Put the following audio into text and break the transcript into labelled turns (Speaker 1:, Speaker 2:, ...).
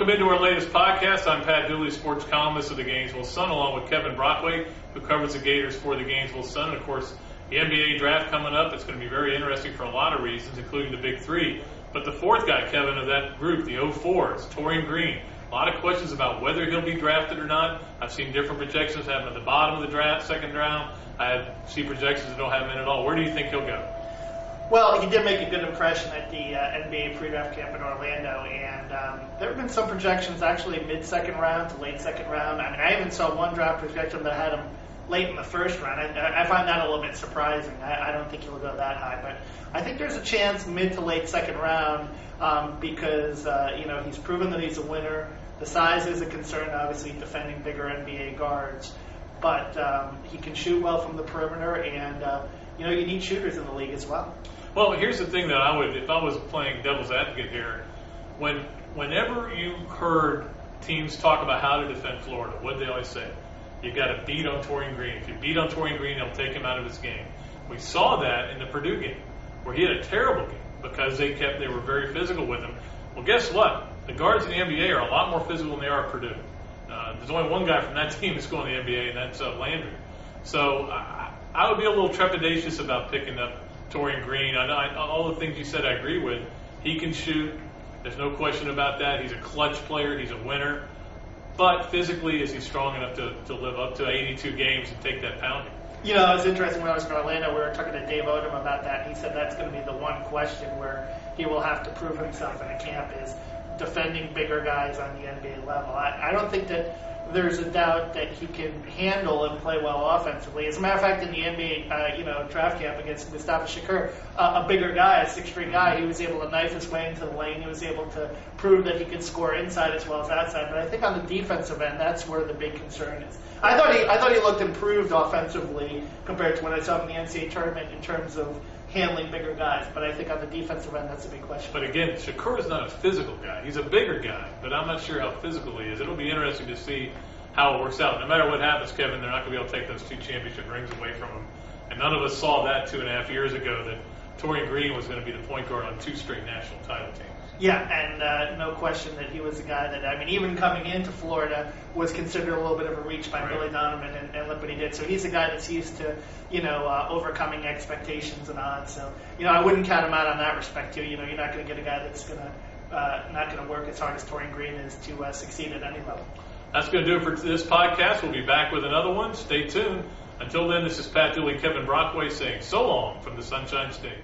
Speaker 1: Welcome into our latest podcast. I'm Pat Dooley, sports columnist of the Gainesville Sun, along with Kevin Brockway, who covers the Gators for the Gainesville Sun. And of course, the NBA draft coming up. It's going to be very interesting for a lot of reasons, including the big three. But the fourth guy, Kevin, of that group, the 04s, Taurean Green. A lot of questions about whether he'll be drafted or not. I've seen different projections have him at the bottom of the draft, second round. I see projections that don't have him in at all. Where do you think he'll go?
Speaker 2: Well, he did make a good impression at the NBA pre-draft camp in Orlando, and there have been some projections actually mid-second round to late second round. I mean, I even saw one draft projection that had him late in the first round. I find that a little bit surprising. I don't think he'll go that high, but I think there's a chance mid to late second round because he's proven that he's a winner. The size is a concern, obviously, defending bigger NBA guards, but he can shoot well from the perimeter, and you need shooters in the league as well.
Speaker 1: Well, here's the thing that I would, if I was playing devil's advocate here, whenever you heard teams talk about how to defend Florida, what did they always say? You got to beat on Taurean Green. If you beat on Taurean Green, they'll take him out of his game. We saw that in the Purdue game, where he had a terrible game because they were very physical with him. Well, guess what? The guards in the NBA are a lot more physical than they are at Purdue. There's only one guy from that team that's going to the NBA, and that's Landry. So I would be a little trepidatious about picking up Taurean Green. All the things you said I agree with. He can shoot. There's no question about that. He's a clutch player. He's a winner. But physically, is he strong enough to live up to 82 games and take that pounding?
Speaker 2: It was interesting when I was in Orlando. We were talking to Dave Odom about that. He said that's going to be the one question where he will have to prove himself in a camp is defending bigger guys on the NBA level. I don't think that there's a doubt that he can handle and play well offensively. As a matter of fact, in the NBA, draft camp against Mustafa Shakur, a bigger guy, a 6'3" guy, he was able to knife his way into the lane. He was able to prove that he could score inside as well as outside. But I think on the defensive end, that's where the big concern is. I thought he looked improved offensively compared to when I saw him in the NCAA tournament in terms of handling bigger guys. But I think on the defensive end, that's a big question.
Speaker 1: But again, Shakur is not a physical guy. He's a bigger guy, but I'm not sure how physical he is. It'll be interesting to see how it works out. No matter what happens, Kevin, they're not going to be able to take those 2 championship rings away from him. And none of us saw that 2.5 years ago, that Taurean Green was going to be the point guard on 2 straight national title teams.
Speaker 2: Yeah, and no question that he was a guy that, even coming into Florida, was considered a little bit of a reach by Billy Donovan, and look what he did. So he's a guy that's used to, overcoming expectations and odds. So, I wouldn't count him out on that respect, too. You're not going to get a guy that's not going to work as hard as Taurean Green is to succeed at any level.
Speaker 1: That's going to do it for this podcast. We'll be back with another one. Stay tuned. Until then, this is Pat Dooley and Kevin Brockway saying so long from the Sunshine State.